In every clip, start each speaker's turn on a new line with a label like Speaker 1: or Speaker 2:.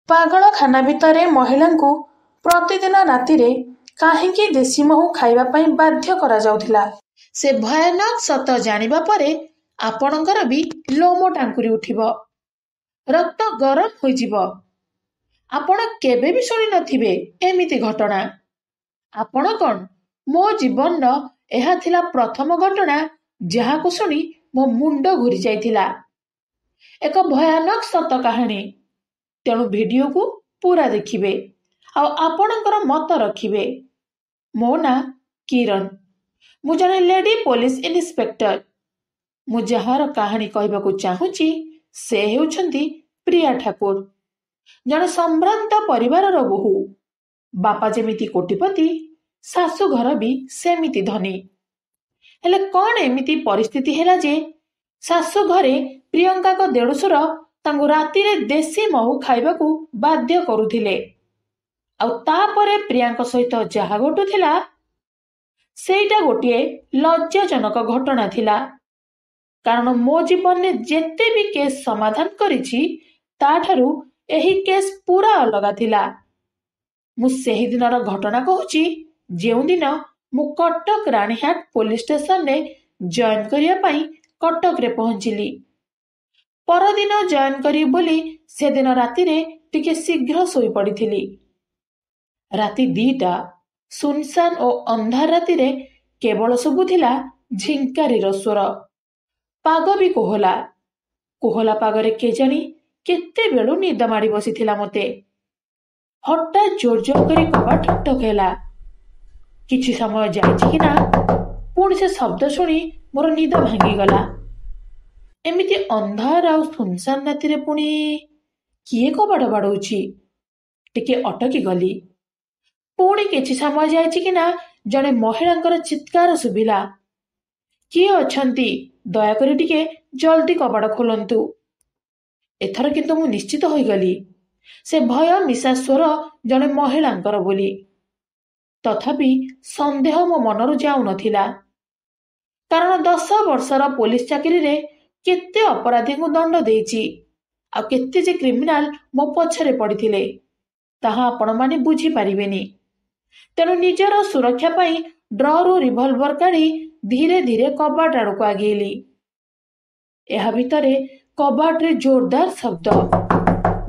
Speaker 1: ପାଗଳଖାନା ଭିତରେ ମହିଳାଙ୍କୁ ପ୍ରତିଦିନ ରାତିରେ କାହିଁକି ଦେଶୀ ମହୁ ଖାଇବା ପାଇଁ ବାଧ୍ୟ କରାଯାଉଥିଲା? ସେ ଭୟାନକ ସତ ଜାଣିବା ପରେ ଆପଣଙ୍କର ବି ଲୋମ ଟାଙ୍କୁରି ଉଠିବ, ରକ୍ତ ଗରମ ହୋଇଯିବ। ଆପଣ କେବେ ବି ଶୁଣି ନଥିବେ ଏମିତି ଘଟଣା। ଆପଣ କ'ଣ? ମୋ ଜୀବନର ଏହା ଥିଲା ପ୍ରଥମ ଘଟଣା ଯାହାକୁ ଶୁଣି ମୋ ମୁଣ୍ଡ ଘୁରି ଯାଇଥିଲା। ଏକ ଭୟାନକ ସତ କାହାଣୀ। ତେଣୁ ଭିଡିଓକୁ ପୁରା ଦେଖିବେ ଆଉ ଆପଣଙ୍କର ମତ ରଖିବେ। ମୋ ନାଁ କିରଣ। ମୁଁ ଜଣେ ଲେଡି ପୋଲିସ ଇନ୍ସପେକ୍ଟର। ମୁଁ ଯାହାର କାହାଣୀ କହିବାକୁ ଚାହୁଁଛି ସେ ହେଉଛନ୍ତି ପ୍ରିୟା ଠାକୁର। ଜଣେ ସମ୍ଭ୍ରାନ୍ତ ପରିବାରର ବୋହୂ। ବାପା ଯେମିତି କୋଟିପତି, ଶାଶୁଘର ବି ସେମିତି ଧନୀ। ହେଲେ କ'ଣ ଏମିତି ପରିସ୍ଥିତି ହେଲା ଯେ ଶାଶୁ ଘରେ ପ୍ରିୟଙ୍କାଙ୍କ ଦେଢଶୁର ତାଙ୍କୁ ରାତିରେ ଦେଶୀ ମହୁ ଖାଇବାକୁ ବାଧ୍ୟ କରୁଥିଲେ। ଆଉ ତାପରେ ପ୍ରିୟାଙ୍କ ସହିତ ଯାହା ଘଟୁଥିଲା ସେଇଟା ଗୋଟିଏ ଲଜ୍ଜାଜନକ ଘଟଣା ଥିଲା। କାରଣ ମୋ ଜୀବନରେ ଯେତେ ବି କେସ୍ ସମାଧାନ କରିଛି ତାଠାରୁ ଏହି କେସ୍ ପୁରା ଅଲଗା ଥିଲା। ମୁଁ ସେହି ଦିନର ଘଟଣା କହୁଛି ଯେଉଁଦିନ ମୁଁ କଟକ ରାଣୀହାଟ ପୋଲିସ ଷ୍ଟେସନରେ ଜଏନ୍ କରିବା ପାଇଁ କଟକରେ ପହଞ୍ଚିଲି। ପରଦିନ ଜଏନ୍ କରିବି ବୋଲି ସେଦିନ ରାତିରେ ଟିକେ ଶୀଘ୍ର ଶୋଇପଡ଼ିଥିଲି। ରାତି 2ଟା, ସୁନସାନ ଓ ଅନ୍ଧାର ରାତିରେ କେବଳ ଶୁଭୁଥିଲା ଝିଙ୍କାରୀର ସ୍ୱର। ପାଗ ବି କୋହଲା। କୋହଲା ପାଗରେ କେଜାଣି କେତେବେଳୁ ନିଦ ମାଡ଼ି ବସିଥିଲା ମୋତେ। ହଠାତ୍ ଜୋର ଜୋର କରି କବାଟ ଠକ୍ ଠକ୍ ହେଲା। କିଛି ସମୟ ଯାଇଛି କି ନା ପୁଣି ସେ ଶବ୍ଦ ଶୁଣି ମୋର ନିଦ ଭାଙ୍ଗିଗଲା। ଏମିତି ଅନ୍ଧାର ଆଉ ସୁନସାନ ରାତିରେ ପୁଣି କିଏ କବାଟ ବାଡ଼ଉଛି? ଟିକେ ଅଟକି ଗଲି। ପୁଣି କିଛି ସମୟ ଯାଇଛି କି ନା ଜଣେ ମହିଳାଙ୍କର ଚିତ୍କାର ଶୁଭିଲା, କିଏ ଅଛନ୍ତି? ଦୟାକରି ଟିକେ ଜଲ୍ଦି କବାଟ ଖୋଲନ୍ତୁ। ଏଥର କିନ୍ତୁ ମୁଁ ନିଶ୍ଚିତ ହୋଇଗଲି ସେ ଭୟ ମିଶା ସ୍ୱର ଜଣେ ମହିଳାଙ୍କର ବୋଲି। ତଥାପି ସନ୍ଦେହ ମୋ ମନରୁ ଯାଉନଥିଲା। କାରଣ 10 ବର୍ଷର ପୋଲିସ ଚାକିରିରେ କେତେ ଅପରାଧୀଙ୍କୁ ଦଣ୍ଡ ଦେଇଛି ଆଉ କେତେ ଯେ କ୍ରିମିନାଲ ମୋ ପଛରେ ପଡ଼ିଥିଲେ ତାହା ଆପଣମାନେ ବୁଝିପାରିବେନି। ତେଣୁ ନିଜର ସୁରକ୍ଷା ପାଇଁ ଡ୍ରରୁ ରିଭଲଭର କାଢ଼ି ଧୀରେ ଧୀରେ କବାଟ ଆଡ଼କୁ ଆଗେଇଲି। ଏହା ଭିତରେ କବାଟରେ ଜୋରଦାର ଶବ୍ଦ।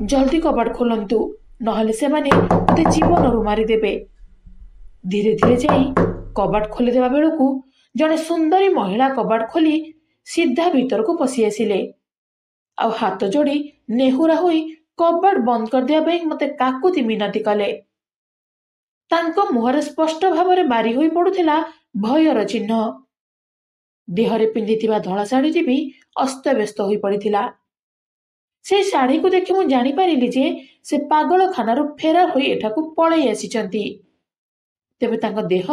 Speaker 1: ଜଲ୍ଦି କବାଟ ଖୋଲନ୍ତୁ, ନହେଲେ ସେମାନେ ମୋତେ ଜୀବନରୁ ମାରିଦେବେ। ଧୀରେ ଧୀରେ ଯାଇ କବାଟ ଖୋଲିଦେବା ବେଳକୁ ଜଣେ ସୁନ୍ଦରୀ ମହିଳା କବାଟ ଖୋଲି ସିଧା ଭିତରକୁ ପଶି ଆସିଲେ ଆଉ ହାତ ଯୋଡ଼ି ନେହୁରା ହୋଇ କବାଟ ବନ୍ଦ କରିଦେବା ପାଇଁ ମୋତେ କାକୁତି ମିନତି କଲେ। ତାଙ୍କ ମୁହଁରେ ସ୍ପଷ୍ଟ ଭାବରେ ବାରି ହୋଇ ପଡୁଥିଲା ଭୟର ଚିହ୍ନ। ଦେହରେ ପିନ୍ଧିଥିବା ଧଳା ଶାଢ଼ୀଟି ବି ଅସ୍ତବ୍ୟସ୍ତ ହୋଇ ପଡ଼ିଥିଲା। ସେ ଶାଢ଼ୀକୁ ଦେଖି ମୁଁ ଜାଣିପାରିଲି ଯେ ସେ ପାଗଳଖାନାରୁ ଫେରାର ହୋଇ ଏଠାକୁ ପଳେଇ ଆସିଛନ୍ତି। ତେବେ ତାଙ୍କ ଦେହ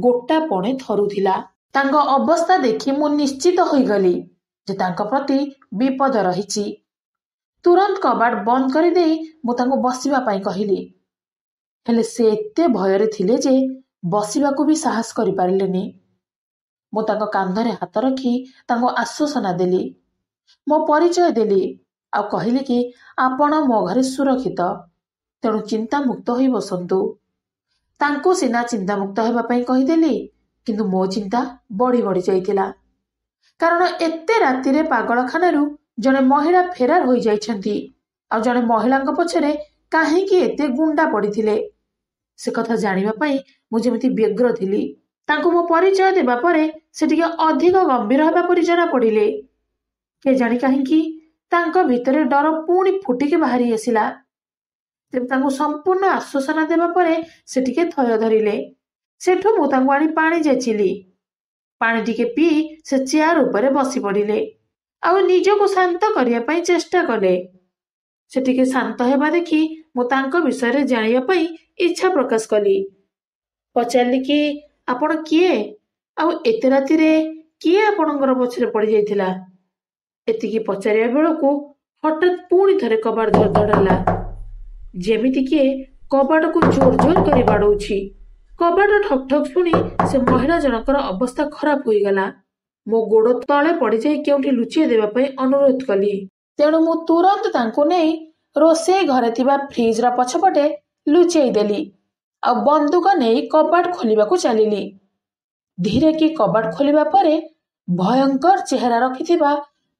Speaker 1: ଗୋଟାପଣେ ଥରୁଥିଲା। ତାଙ୍କ ଅବସ୍ଥା ଦେଖି ମୁଁ ନିଶ୍ଚିତ ହୋଇଗଲି ଯେ ତାଙ୍କ ପ୍ରତି ବିପଦ ରହିଛି। ତୁରନ୍ତ କବାଟ ବନ୍ଦ କରିଦେଇ ମୁଁ ତାଙ୍କୁ ବସିବା ପାଇଁ କହିଲି। ହେଲେ ସେ ଏତେ ଭୟରେ ଥିଲେ ଯେ ବସିବାକୁ ବି ସାହସ କରିପାରିଲେନି। ମୁଁ ତାଙ୍କ କାନ୍ଧରେ ହାତ ରଖି ତାଙ୍କୁ ଆଶ୍ୱାସନା ଦେଲି, ମୋ ପରିଚୟ ଦେଲି ଆଉ କହିଲି କି ଆପଣ ମୋ ଘରେ ସୁରକ୍ଷିତ, ତେଣୁ ଚିନ୍ତାମୁକ୍ତ ହୋଇ ବସନ୍ତୁ। ତାଙ୍କୁ ସିନା ଚିନ୍ତାମୁକ୍ତ ହେବା ପାଇଁ କହିଦେଲି, କିନ୍ତୁ ମୋ ଚିନ୍ତା ବଢ଼ି ବଢ଼ି ଯାଇଥିଲା। କାରଣ ଏତେ ରାତିରେ ପାଗଳଖାନାରୁ ଜଣେ ମହିଳା ଫେରାର ହୋଇଯାଇଛନ୍ତି ଆଉ ଜଣେ ମହିଳାଙ୍କ ପଛରେ କାହିଁକି ଏତେ ଗୁଣ୍ଡା ପଡ଼ିଥିଲେ ସେ କଥା ଜାଣିବା ପାଇଁ ମୁଁ ଯେମିତି ବ୍ୟଗ୍ର ଥିଲି। ତାଙ୍କୁ ମୋ ପରିଚୟ ଦେବା ପରେ ସେ ଟିକେ ଅଧିକ ଗମ୍ଭୀର ହେବା ପରି ଜଣା ପଡ଼ିଲେ। କେଜାଣି କାହିଁକି ତାଙ୍କ ଭିତରେ ଡର ପୁଣି ଫୁଟିକି ବାହାରି ଆସିଲା। ତେବେ ତାଙ୍କୁ ସମ୍ପୂର୍ଣ୍ଣ ଆଶ୍ୱାସନା ଦେବା ପରେ ସେ ଟିକେ ଥୟ ଧରିଲେ। ସେଠୁ ମୁଁ ତାଙ୍କୁ ଆଣି ପାଣି ଯାଚିଲି। ପାଣି ଟିକେ ପିଇ ସେ ଚେୟାର ଉପରେ ବସି ପଡ଼ିଲେ ଆଉ ନିଜକୁ ଶାନ୍ତ କରିବା ପାଇଁ ଚେଷ୍ଟା କଲେ। ସେ ଟିକେ ଶାନ୍ତ ହେବା ଦେଖି ମୁଁ ତାଙ୍କ ବିଷୟରେ ଜାଣିବା ପାଇଁ ଇଚ୍ଛା ପ୍ରକାଶ କଲି। ପଚାରିଲି କି ଆପଣ କିଏ ଆଉ ଏତେ ରାତିରେ କିଏ ଆପଣଙ୍କର ପଛରେ ପଡ଼ିଯାଇଥିଲା? ଏତିକି ପଚାରିବା ବେଳକୁ ହଠାତ୍ ପୁଣି ଥରେ କବାଟ ଧଡ଼ ଧଡ଼ ହେଲା, ଯେମିତି କିଏ କବାଟକୁ ଜୋର ଜୋର କରି ବାଡ଼ଉଛି। କବାଟ ଠକ୍ ଠକ୍ ଶୁଣି ସେ ମହିଳା ଜଣଙ୍କର ଅବସ୍ଥା ଖରାପ ହୋଇଗଲା। ମୋ ଗୋଡ଼ ତଳେ ପଡ଼ିଯାଇ କେଉଁଠି ଲୁଚେଇ ଦେବା ପାଇଁ ଅନୁରୋଧ କଲି। ତେଣୁ ମୁଁ ତୁରନ୍ତ ତାଙ୍କୁ ନେଇ ରୋଷେଇ ଘରେ ଥିବା ଫ୍ରିଜର ପଛପଟେ ଲୁଚେଇ ଦେଲି ଆଉ ବନ୍ଧୁକ ନେଇ କବାଟ ଖୋଲିବାକୁ ଚାଲିଲି। ଧୀରେ କି କବାଟ ଖୋଲିବା ପରେ ଭୟଙ୍କର ଚେହେରା ରଖିଥିବା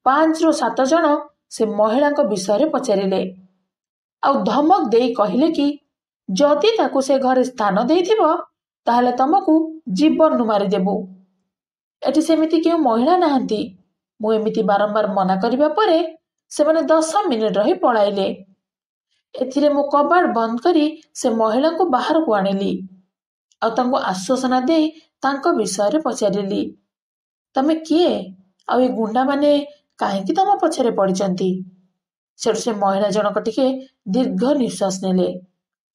Speaker 1: 5ରୁ 7 ଜଣ ସେ ମହିଳାଙ୍କ ବିଷୟରେ ପଚାରିଲେ ଆଉ ଧମକ ଦେଇ କହିଲେ କି ଯଦି ତାକୁ ସେ ଘରେ ସ୍ଥାନ ଦେଇଥିବ ତାହେଲେ ତମକୁ ଜୀବନରୁ ମାରିଦେବୁ। ଏଠି ସେମିତି କେଉଁ ମହିଳା ନାହାନ୍ତି। ମୁଁ ଏମିତି ବାରମ୍ବାର ମନା କରିବା ପରେ ସେମାନେ 10 ମିନିଟ ରହି ପଳାଇଲେ। ଏଥିରେ ମୁଁ କବାଟ ବନ୍ଦ କରି ସେ ମହିଳାଙ୍କୁ ବାହାରକୁ ଆଣିଲି ଆଉ ତାଙ୍କୁ ଆଶ୍ୱାସନା ଦେଇ ତାଙ୍କ ବିଷୟରେ ପଚାରିଲି, ତମେ କିଏ ଆଉ ଏ ଗୁଣ୍ଡାମାନେ କାହିଁକି ତମ ପଛରେ ପଡ଼ିଛନ୍ତି? ସେଠୁ ସେ ମହିଳା ଜଣକ ଟିକେ ଦୀର୍ଘ ନିଶ୍ୱାସ ନେଲେ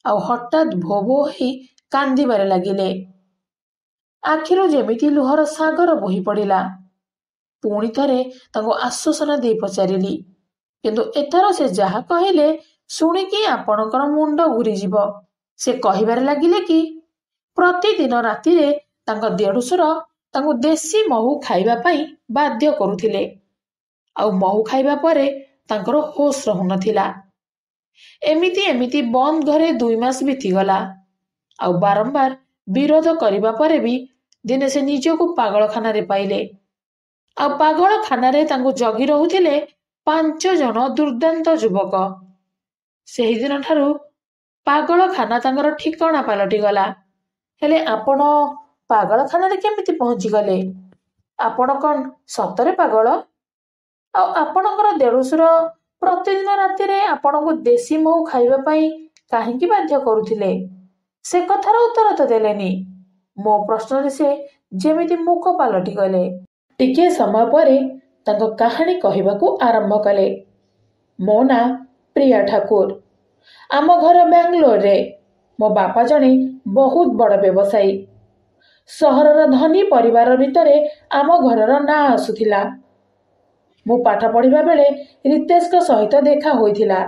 Speaker 1: ଆଉ ହଠାତ୍ ଭୋ ଭୋ ହୋଇ କାନ୍ଦିବାରେ ଲାଗିଲେ। ଆଖିରୁ ଯେମିତି ଲୁହର ସାଗର ବୋହି ପଡ଼ିଲା। ପୁଣି ଥରେ ତାଙ୍କୁ ଆଶ୍ୱାସନା ଦେଇ ପଚାରିଲି, କିନ୍ତୁ ଏଥର ସେ ଯାହା କହିଲେ ଶୁଣିକି ଆପଣଙ୍କର ମୁଣ୍ଡ ଘୁରିଯିବ। ସେ କହିବାରେ ଲାଗିଲେ କି ପ୍ରତିଦିନ ରାତିରେ ତାଙ୍କ ଦେଢ଼ଶୁର ତାଙ୍କୁ ଦେଶୀ ମହୁ ଖାଇବା ପାଇଁ ବାଧ୍ୟ କରୁଥିଲେ ଆଉ ମହୁ ଖାଇବା ପରେ ତାଙ୍କର ହୋସ୍ ରହୁନଥିଲା। ଏମିତି ଏମିତି ବନ୍ଦ ଘରେ 2 ମାସ ବିତିଗଲା ଆଉ ବାରମ୍ବାର ବିରୋଧ କରିବା ପରେ ବି ଦିନେ ସେ ନିଜକୁ ପାଗଳଖାନାରେ ପାଇଲେ ଆଉ ପାଗଳଖାନାରେ ତାଙ୍କୁ ଜଗି ରହୁଥିଲେ 5 ଜଣ ଦୁର୍ଦ୍ଦାନ୍ତ ଯୁବକ। ସେହିଦିନ ଠାରୁ ପାଗଳଖାନା ତାଙ୍କର ଠିକଣା ପାଲଟିଗଲା। ହେଲେ ଆପଣ ପାଗଳଖାନାରେ କେମିତି ପହଞ୍ଚିଗଲେ? ଆପଣ କ'ଣ ସତରେ ପାଗଳ? ଆଉ ଆପଣଙ୍କର ଦେଢ଼ଶୁର ପ୍ରତିଦିନ ରାତିରେ ଆପଣଙ୍କୁ ଦେଶୀ ମହୁ ଖାଇବା ପାଇଁ କାହିଁକି ବାଧ୍ୟ କରୁଥିଲେ? ସେ କଥାର ଉତ୍ତର ତ ଦେଲେନି। ମୋ ପ୍ରଶ୍ନରେ ସେ ଯେମିତି ମୂକ ପାଲଟିଗଲେ। ଟିକିଏ ସମୟ ପରେ ତାଙ୍କ କାହାଣୀ କହିବାକୁ ଆରମ୍ଭ କଲେ। ମୋ ନାଁ ପ୍ରିୟା ଠାକୁର। ଆମ ଘର ବାଙ୍ଗାଲୋରରେ। ମୋ ବାପା ଜଣେ ବହୁତ ବଡ଼ ବ୍ୟବସାୟୀ। ସହରର ଧନୀ ପରିବାର ଭିତରେ ଆମ ଘରର ନାଁ ଆସୁଥିଲା। ମୁଁ ପାଠ ପଢ଼ିବା ବେଳେ ରିତେଶଙ୍କ ସହିତ ଦେଖା ହୋଇଥିଲା।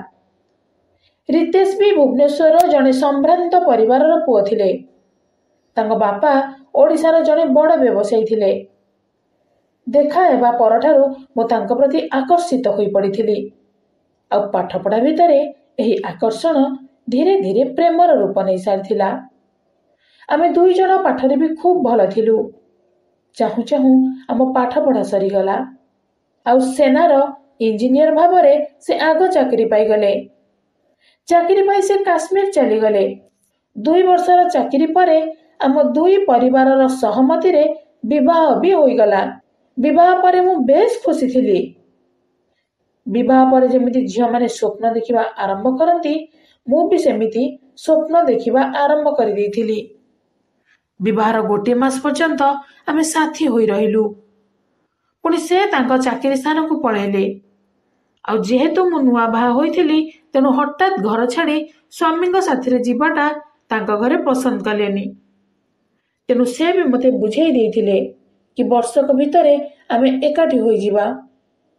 Speaker 1: ରିତେଶ ବି ଭୁବନେଶ୍ୱରର ଜଣେ ସମ୍ଭ୍ରାନ୍ତ ପରିବାରର ପୁଅ ଥିଲେ। ତାଙ୍କ ବାପା ଓଡ଼ିଶାର ଜଣେ ବଡ଼ ବ୍ୟବସାୟୀ ଥିଲେ। ଦେଖା ହେବା ପରଠାରୁ ମୁଁ ତାଙ୍କ ପ୍ରତି ଆକର୍ଷିତ ହୋଇପଡ଼ିଥିଲି ଆଉ ପାଠପଢ଼ା ଭିତରେ ଏହି ଆକର୍ଷଣ ଧୀରେ ଧୀରେ ପ୍ରେମର ରୂପ ନେଇସାରିଥିଲା। ଆମେ 2 ଜଣ ପାଠରେ ବି ଖୁବ୍ ଭଲ ଥିଲୁ। ଚାହୁଁ ଚାହୁଁ ଆମ ପାଠପଢ଼ା ସରିଗଲା ଆଉ ସେନାର ଇଞ୍ଜିନିୟର ଭାବରେ ସେ ଆଗ ଚାକିରି ପାଇଗଲେ। ଚାକିରି ପାଇ ସେ କାଶ୍ମୀର ଚାଲିଗଲେ। 2 ବର୍ଷର ଚାକିରି ପରେ ଆମ 2 ପରିବାରର ସହମତିରେ ବିବାହ ବି ହୋଇଗଲା। ବିବାହ ପରେ ମୁଁ ବେଶ ଖୁସି ଥିଲି। ବିବାହ ପରେ ଯେମିତି ଝିଅମାନେ ସ୍ୱପ୍ନ ଦେଖିବା ଆରମ୍ଭ କରନ୍ତି, ମୁଁ ବି ସେମିତି ସ୍ୱପ୍ନ ଦେଖିବା ଆରମ୍ଭ କରିଦେଇଥିଲି। ବିବାହର 1 ମାସ ପର୍ଯ୍ୟନ୍ତ ଆମେ ସାଥୀ ହୋଇ ରହିଲୁ। ପୁଣି ସେ ତାଙ୍କ ଚାକିରି ସ୍ଥାନକୁ ପଳେଇଲେ ଆଉ ଯେହେତୁ ମୁଁ ନୂଆ ବାହା ହୋଇଥିଲି ତେଣୁ ହଠାତ୍ ଘର ଛାଡ଼ି ସ୍ୱାମୀଙ୍କ ସାଥିରେ ଯିବାଟା ତାଙ୍କ ଘରେ ପସନ୍ଦ କଲେନି। ତେଣୁ ସେ ବି ମୋତେ ବୁଝେଇ ଦେଇଥିଲେ କି ବର୍ଷକ ଭିତରେ ଆମେ ଏକାଠି ହୋଇଯିବା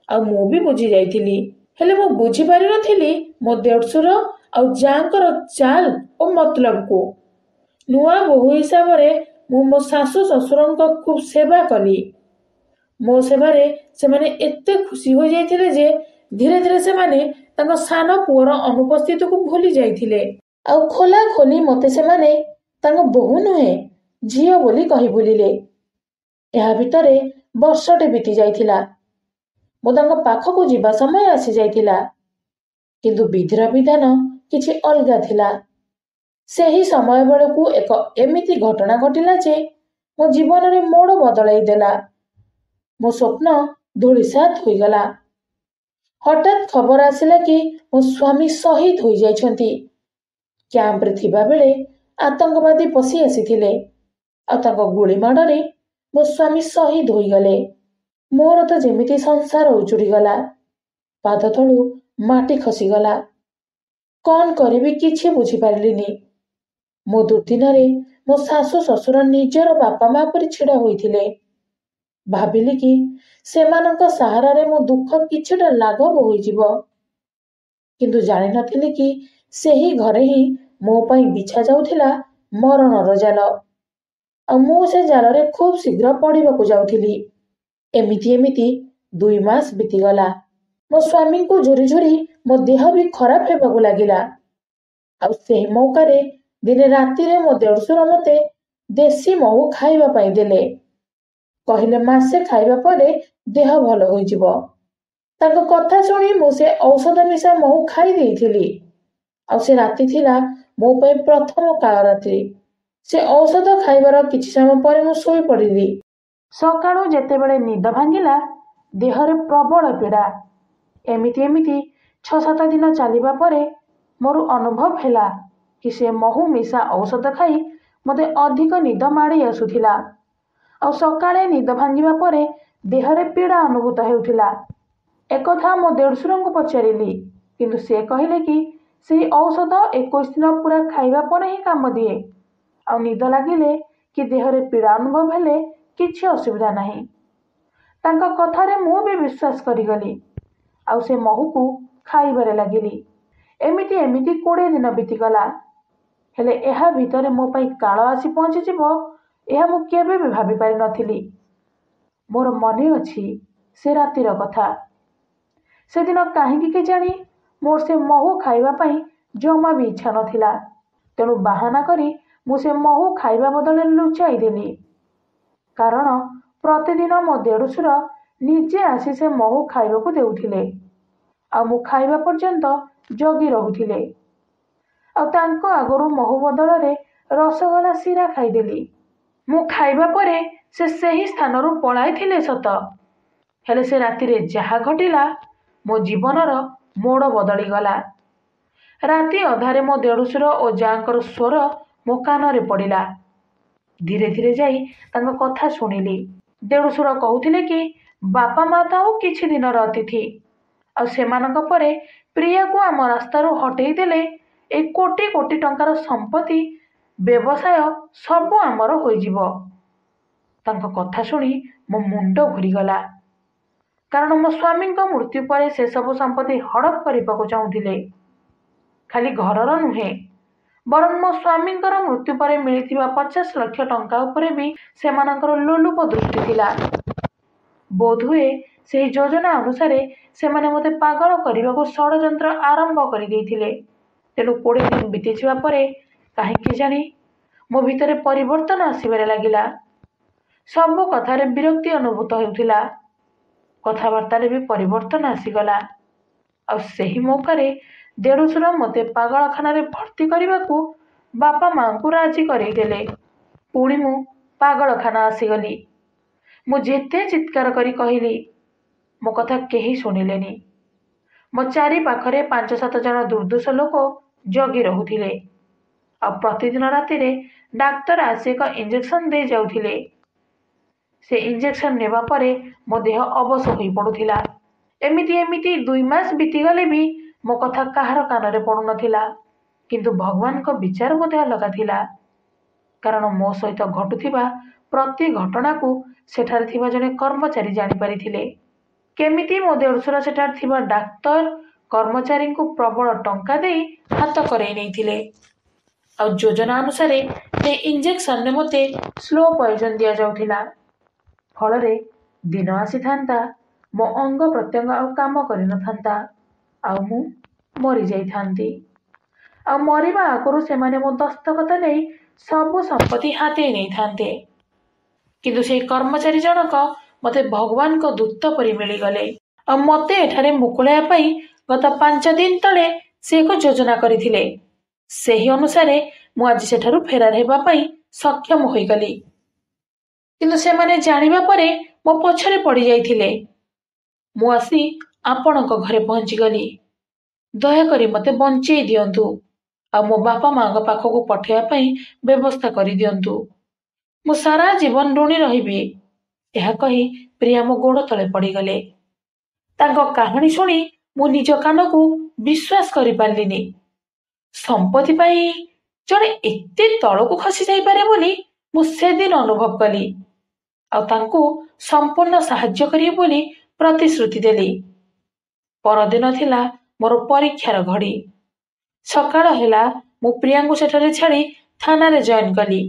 Speaker 1: ଆଉ ମୁଁ ବି ବୁଝି ଯାଇଥିଲି। ହେଲେ ମୁଁ ବୁଝିପାରିନଥିଲି ମୋ ଦେଢ଼ଶୁର ଆଉ ଯାଆଙ୍କର ଚାଲ ଓ ମତଲବକୁ। ନୂଆ ବୋହୂ ହିସାବରେ ମୁଁ ମୋ ଶାଶୁ ଶ୍ୱଶୁରଙ୍କ ଖୁବ୍ ସେବା କଲି। ମୋ ସେବାରେ ସେମାନେ ଏତେ ଖୁସି ହୋଇଯାଇଥିଲେ ଯେ ଧୀରେ ଧୀରେ ସେମାନେ ତାଙ୍କ ସାନ ପୁଅର ଅନୁପସ୍ଥିତିକୁ ଭୁଲି ଯାଇଥିଲେ ଆଉ ଖୋଲା ଖୋଲି ମୋତେ ସେମାନେ ତାଙ୍କ ବୋହୂ ନୁହେଁ ଝିଅ ବୋଲି କହି ବୁଲିଲେ। ଏହା ଭିତରେ ବର୍ଷଟେ ବିତି ଯାଇଥିଲା। ମୁଁ ତାଙ୍କ ପାଖକୁ ଯିବା ସମୟ ଆସିଯାଇଥିଲା। କିନ୍ତୁ ବିଧିର ବିଧାନ କିଛି ଅଲଗା ଥିଲା। ସେହି ସମୟ ବେଳକୁ ଏକ ଏମିତି ଘଟଣା ଘଟିଲା ଯେ ମୋ ଜୀବନରେ ମୋଡ଼ ବଦଳାଇ ଦେଲା। ମୋ ସ୍ୱପ୍ନ ଧୂଳିସାତ୍ ହୋଇଗଲା। ହଠାତ୍ ଖବର ଆସିଲା କି ମୋ ସ୍ୱାମୀ ଶହୀଦ ହୋଇଯାଇଛନ୍ତି। କ୍ୟାମ୍ପରେ ଥିବାବେଳେ ଆତଙ୍କବାଦୀ ପଶି ଆସିଥିଲେ ଆଉ ତାଙ୍କ ଗୁଳି ମାଡ଼ରେ ମୋ ସ୍ୱାମୀ ଶହୀଦ ହୋଇଗଲେ। ମୋର ତ ଯେମିତି ସଂସାର ଉଜୁଡ଼ିଗଲା। ପାଦ ତଳୁ ମାଟି ଖସିଗଲା। କ'ଣ କରିବି କିଛି ବୁଝିପାରିଲିନି। ମୋ ଦୁର୍ଦ୍ଦିନରେ ମୋ ଶାଶୁ ଶ୍ୱଶୁର ନିଜର ବାପା ମା ପରି ଛିଡ଼ା ହୋଇଥିଲେ। ଭାବିଲି କି ସେମାନଙ୍କ ସାହାରାରେ ମୋ ଦୁଃଖ କିଛିଟା ଲାଘବ ହୋଇଯିବ। କିନ୍ତୁ ଜାଣିନଥିଲି କି ସେହି ଘରେ ହିଁ ମୋ ପାଇଁ ବିଛା ଯାଉଥିଲା ମରଣର ଜାଲ ଆଉ ମୁଁ ସେ ଜାଲରେ ଖୁବ୍ ଶୀଘ୍ର ପଡ଼ିବାକୁ ଯାଉଥିଲି। ଏମିତି 2 ମାସ ବିତିଗଲା। ମୋ ସ୍ୱାମୀଙ୍କୁ ଝୁରି ଝୁରି ମୋ ଦେହ ବି ଖରାପ ହେବାକୁ ଲାଗିଲା। ଆଉ ସେହି ମୌକାରେ ଦିନେ ରାତିରେ ମୋ ଦେଢ଼ଶୁର ମତେ ଦେଶୀ ମହୁ ଖାଇବା ପାଇଁ ଦେଲେ। କହିଲେ ମାସେ ଖାଇବା ପରେ ଦେହ ଭଲ ହୋଇଯିବ। ତାଙ୍କ କଥା ଶୁଣି ମୁଁ ସେ ଔଷଧ ମିଶା ମହୁ ଖାଇ ଦେଇଥିଲି। ଆଉ ସେ ରାତି ଥିଲା ମୋ ପାଇଁ ପ୍ରଥମ କାଳରାତ୍ରି। ସେ ଔଷଧ ଖାଇବାର କିଛି ସମୟ ପରେ ମୁଁ ଶୋଇପଡ଼ିଲି। ସକାଳୁ ଯେତେବେଳେ ନିଦ ଭାଙ୍ଗିଲା, ଦେହରେ ପ୍ରବଳ ପୀଡ଼ା। ଏମିତି 6-7 ଦିନ ଚାଲିବା ପରେ ମୋର ଅନୁଭବ ହେଲା କି ସେ ମହୁ ମିଶା ଔଷଧ ଖାଇ ମୋତେ ଅଧିକ ନିଦ ମାଡ଼ି ଆସୁଥିଲା। ଆଉ ସକାଳେ ନିଦ ଭାଙ୍ଗିବା ପରେ ଦେହରେ ପୀଡ଼ା ଅନୁଭୂତ ହେଉଥିଲା। ଏକଥା ମୋ ଦେଢ଼ଶୁରଙ୍କୁ ପଚାରିଲି, କିନ୍ତୁ ସେ କହିଲେ କି ସେହି ଔଷଧ 21 ଦିନ ପୁରା ଖାଇବା ପରେ ହିଁ କାମ ଦିଏ। ଆଉ ନିଦ ଲାଗିଲେ କି ଦେହରେ ପୀଡ଼ା ଅନୁଭବ ହେଲେ କିଛି ଅସୁବିଧା ନାହିଁ। ତାଙ୍କ କଥାରେ ମୁଁ ବି ବିଶ୍ୱାସ କରିଗଲି। ଆଉ ସେ ମହୁକୁ ଖାଇବାରେ ଲାଗିଲି। ଏମିତି 20 ଦିନ ବିତିଗଲା। ହେଲେ ଏହା ଭିତରେ ମୋ ପାଇଁ କାଳ ଆସି ପହଞ୍ଚିଯିବ, ଏହା ମୁଁ କେବେ ବି ଭାବିପାରିନଥିଲି। ମୋର ମନେ ଅଛି ସେ ରାତିର କଥା। ସେଦିନ କାହିଁକି କେଜାଣି ମୋର ସେ ମହୁ ଖାଇବା ପାଇଁ ଜମା ବି ଇଚ୍ଛା ନଥିଲା। ତେଣୁ ବାହାନା କରି ମୁଁ ସେ ମହୁ ଖାଇବା ବଦଳରେ ଲୁଚାଇ ଦେଲି। କାରଣ ପ୍ରତିଦିନ ମୋ ଦେଢ଼ଶୁର ନିଜେ ଆସି ସେ ମହୁ ଖାଇବାକୁ ଦେଉଥିଲେ। ଆଉ ମୁଁ ଖାଇବା ପର୍ଯ୍ୟନ୍ତ ଜଗି ରହୁଥିଲେ। ଆଉ ତାଙ୍କ ଆଗରୁ ମହୁ ବଦଳରେ ରସଗୋଲା ଶିରା ଖାଇଦେଲି। ମୁଁ ଖାଇବା ପରେ ସେ ସେହି ସ୍ଥାନରୁ ପଳାଇଥିଲେ ସତ, ହେଲେ ସେ ରାତିରେ ଯାହା ଘଟିଲା ମୋ ଜୀବନର ମୋଡ଼ ବଦଳିଗଲା। ରାତି ଅଧାରେ ମୋ ଦେଢ଼ଶୁର ଓ ଯାଆଙ୍କର ସ୍ୱର ମୋ କାନରେ ପଡ଼ିଲା। ଧୀରେ ଧୀରେ ଯାଇ ତାଙ୍କ କଥା ଶୁଣିଲି। ଦେଢ଼ଶୁର କହୁଥିଲେ କି ବାପା ମା ତ ଆଉ କିଛି ଦିନର ଅତିଥି। ଆଉ ସେମାନଙ୍କ ପରେ ପ୍ରିୟାକୁ ଆମ ରାସ୍ତାରୁ ହଟେଇ ଦେଲେ ଏ କୋଟି କୋଟି ଟଙ୍କାର ସମ୍ପତ୍ତି, ବ୍ୟବସାୟ ସବୁ ଆମର ହୋଇଯିବ। ତାଙ୍କ କଥା ଶୁଣି ମୋ ମୁଣ୍ଡ ଘୁରିଗଲା। କାରଣ ମୋ ସ୍ୱାମୀଙ୍କ ମୃତ୍ୟୁ ପରେ ସେସବୁ ସମ୍ପତ୍ତି ହଡ଼ପ କରିବାକୁ ଚାହୁଁଥିଲେ। ଖାଲି ଘରର ନୁହେଁ, ବରଂ ମୋ ସ୍ୱାମୀଙ୍କର ମୃତ୍ୟୁ ପରେ ମିଳିଥିବା 50 ଲକ୍ଷ ଟଙ୍କା ଉପରେ ବି ସେମାନଙ୍କର ଲୋଲୁପ ଦୃଷ୍ଟି ଥିଲା। ବୋଧହୁଏ ସେହି ଯୋଜନା ଅନୁସାରେ ସେମାନେ ମୋତେ ପାଗଳ କରିବାକୁ ଷଡ଼ଯନ୍ତ୍ର ଆରମ୍ଭ କରିଦେଇଥିଲେ। ତେଣୁ 20 ଦିନ ବିତିଯିବା ପରେ କାହିଁକି ଜାଣି ମୋ ଭିତରେ ପରିବର୍ତ୍ତନ ଆସିବାରେ ଲାଗିଲା। ସବୁ କଥାରେ ବିରକ୍ତି ଅନୁଭୂତ ହେଉଥିଲା। କଥାବାର୍ତ୍ତାରେ ବି ପରିବର୍ତ୍ତନ ଆସିଗଲା। ଆଉ ସେହି ମୌକାରେ ଦେଢ଼ଶୁର ମୋତେ ପାଗଳଖାନାରେ ଭର୍ତ୍ତି କରିବାକୁ ବାପା ମାଙ୍କୁ ରାଜି କରେଇଦେଲେ। ପୁଣି ମୁଁ ପାଗଳଖାନା ଆସିଗଲି। ମୁଁ ଯେତେ ଚିତ୍କାର କରି କହିଲି, ମୋ କଥା କେହି ଶୁଣିଲେନି। ମୋ ଚାରି ପାଖରେ 5-7 ଜଣ ଦୁର୍ଦ୍ଧର୍ଷ ଲୋକ ଜଗି ରହୁଥିଲେ। ଆଉ ପ୍ରତିଦିନ ରାତିରେ ଡାକ୍ତର ଆସି ଏକ ଇଞ୍ଜେକ୍ସନ ଦେଇ ଯାଉଥିଲେ। ସେ ଇଞ୍ଜେକ୍ସନ ନେବା ପରେ ମୋ ଦେହ ଅବଶ ହୋଇପଡ଼ୁଥିଲା। ଏମିତି 2 ମାସ ବିତିଗଲେ ବି ମୋ କଥା କାହାର କାନରେ ପଡ଼ୁନଥିଲା। କିନ୍ତୁ ଭଗବାନଙ୍କ ବିଚାର ବୋଧେ ଅଲଗା ଥିଲା। କାରଣ ମୋ ସହିତ ଘଟୁଥିବା ପ୍ରତି ଘଟଣାକୁ ସେଠାରେ ଥିବା ଜଣେ କର୍ମଚାରୀ ଜାଣିପାରିଥିଲେ। କେମିତି ମୋ ଦେଢ଼ଶୁର ସେଠାରେ ଥିବା ଡାକ୍ତର କର୍ମଚାରୀଙ୍କୁ ପ୍ରବଳ ଟଙ୍କା ଦେଇ ହାତ କରେଇ ନେଇଥିଲେ। ଆଉ ଯୋଜନା ଅନୁସାରେ ସେ ଇଞ୍ଜେକ୍ସନରେ ମୋତେ ସ୍ଲୋ ପଏଜନ ଦିଆଯାଉଥିଲା। ଫଳରେ ଦିନ ଆସିଥାନ୍ତା, ମୋ ଅଙ୍ଗ ପ୍ରତ୍ୟଙ୍ଗ ଆଉ କାମ କରିନଥାନ୍ତା। ଆଉ ମୁଁ ମରିଯାଇଥାନ୍ତି। ଆଉ ମରିବା ଆଗରୁ ସେମାନେ ମୋ ଦସ୍ତଖତ ନେଇ ସବୁ ସମ୍ପତ୍ତି ହାତେଇ ନେଇଥାନ୍ତେ। କିନ୍ତୁ ସେହି କର୍ମଚାରୀ ଜଣକ ମୋତେ ଭଗବାନଙ୍କ ଦୂତ ପରି ମିଳିଗଲେ। ଆଉ ମୋତେ ଏଠାରେ ମୁକୁଳାଇବା ପାଇଁ ଗତ 5 ଦିନ ତଳେ ସେ ଏକ ଯୋଜନା କରିଥିଲେ। ସେହି ଅନୁସାରେ ମୁଁ ଆଜି ସେଠାରୁ ଫେରାର ହେବା ପାଇଁ ସକ୍ଷମ ହୋଇଗଲି। କିନ୍ତୁ ସେମାନେ ଜାଣିବା ପରେ ମୋ ପଛରେ ପଡ଼ିଯାଇଥିଲେ। ମୁଁ ଆସି ଆପଣଙ୍କ ଘରେ ପହଞ୍ଚିଗଲି। ଦୟାକରି ମୋତେ ବଞ୍ଚେଇ ଦିଅନ୍ତୁ। ଆଉ ମୋ ବାପା ମାଙ୍କ ପାଖକୁ ପଠାଇବା ପାଇଁ ବ୍ୟବସ୍ଥା କରିଦିଅନ୍ତୁ। ମୁଁ ସାରା ଜୀବନ ଋଣୀ ରହିବି। ଏହା କହି ପ୍ରିୟା ମୋ ଗୋଡ଼ ତଳେ ପଡ଼ିଗଲେ। ତାଙ୍କ କାହାଣୀ ଶୁଣି ମୁଁ ନିଜ କାନକୁ ବିଶ୍ୱାସ କରିପାରିଲିନି। ସମ୍ପତ୍ତି ପାଇଁ ଜଣେ ଏତେ ତଳକୁ ଖସି ଯାଇପାରେ ବୋଲି ମୁଁ ସେଦିନ ଅନୁଭବ କଲି। ଆଉ ତାଙ୍କୁ ସମ୍ପୂର୍ଣ୍ଣ ସାହାଯ୍ୟ କରିବି ବୋଲି ପ୍ରତିଶ୍ରୁତି ଦେଲି। ପରଦିନ ଥିଲା ମୋର ପରୀକ୍ଷାର ଘଡ଼ି। ସକାଳ ହେଲା, ମୁଁ ପ୍ରିୟାଙ୍କୁ ସେଠାରେ ଛାଡ଼ି ଥାନାରେ ଜଏନ୍ କଲି।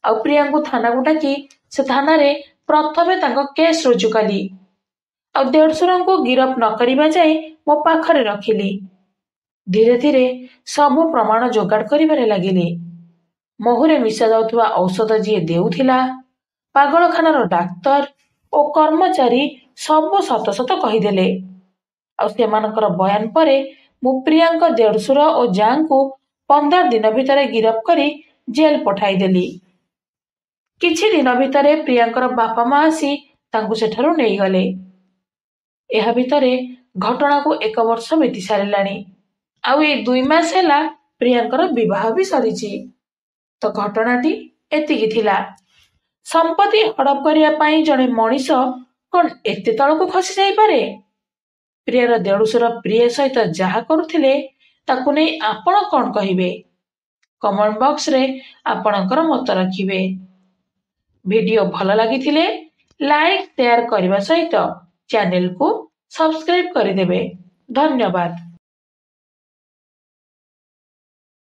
Speaker 1: ଆଉ ପ୍ରିୟାଙ୍କୁ ଥାନାକୁ ଡାକି ସେ ଥାନାରେ ପ୍ରଥମେ ତାଙ୍କ କେସ୍ ରୁଜୁ କଲି। ଆଉ ଦେଢ଼ଶୁରଙ୍କୁ ଗିରଫ ନ କରିବା ଯାଏ ମୋ ପାଖରେ ରଖିଲି। ଧୀରେ ଧୀରେ ସବୁ ପ୍ରମାଣ ଯୋଗାଡ଼ କରିବାରେ ଲାଗିଲି। ମହୁରେ ମିଶା ଯାଉଥିବା ଔଷଧ ଯିଏ ଦେଉଥିଲା, ପାଗଳଖାନାର ଡାକ୍ତର ଓ କର୍ମଚାରୀ ସବୁ ସତ ସତ କହିଦେଲେ। ଆଉ ସେମାନଙ୍କର ବୟାନ ପରେ ମୁଁ ପ୍ରିୟାଙ୍କ ଦେଢ଼ଶୁର ଓ ଯାଙ୍କୁ 15 ଦିନ ଭିତରେ ଗିରଫ କରି ଜେଲ୍ ପଠାଇଦେଲି। କିଛି ଦିନ ଭିତରେ ପ୍ରିୟାଙ୍କର ବାପା ମା ଆସି ତାଙ୍କୁ ସେଠାରୁ ନେଇଗଲେ। ଏହା ଭିତରେ ଘଟଣାକୁ 1 ବର୍ଷ ବିତି ସାରିଲାଣି। ଆଉ ଏଇ 2 ମାସ ହେଲା ପ୍ରିୟାଙ୍କର ବିବାହ ବି ସରିଛି। ତ ଘଟଣାଟି ଏତିକି ଥିଲା। ସମ୍ପତ୍ତି ହଡପ କରିବା ପାଇଁ ଜଣେ ମଣିଷ କଣ ଏତେ ତଳକୁ ଖସି ଯାଇପାରେ? ପ୍ରିୟାର ଦେଢ଼ଶୁର ପ୍ରିୟା ସହିତ ଯାହା କରୁଥିଲେ ତାକୁ ନେଇ ଆପଣ କଣ କହିବେ? କମେଣ୍ଟ ବକ୍ସରେ ଆପଣଙ୍କର ମତ ରଖିବେ। ଭିଡିଓ ଭଲ ଲାଗିଥିଲେ ଲାଇକ୍ ସେୟାର କରିବା ସହିତ ଚ୍ୟାନେଲକୁ ସବସ୍କ୍ରାଇବ କରିଦେବେ। ଧନ୍ୟବାଦ।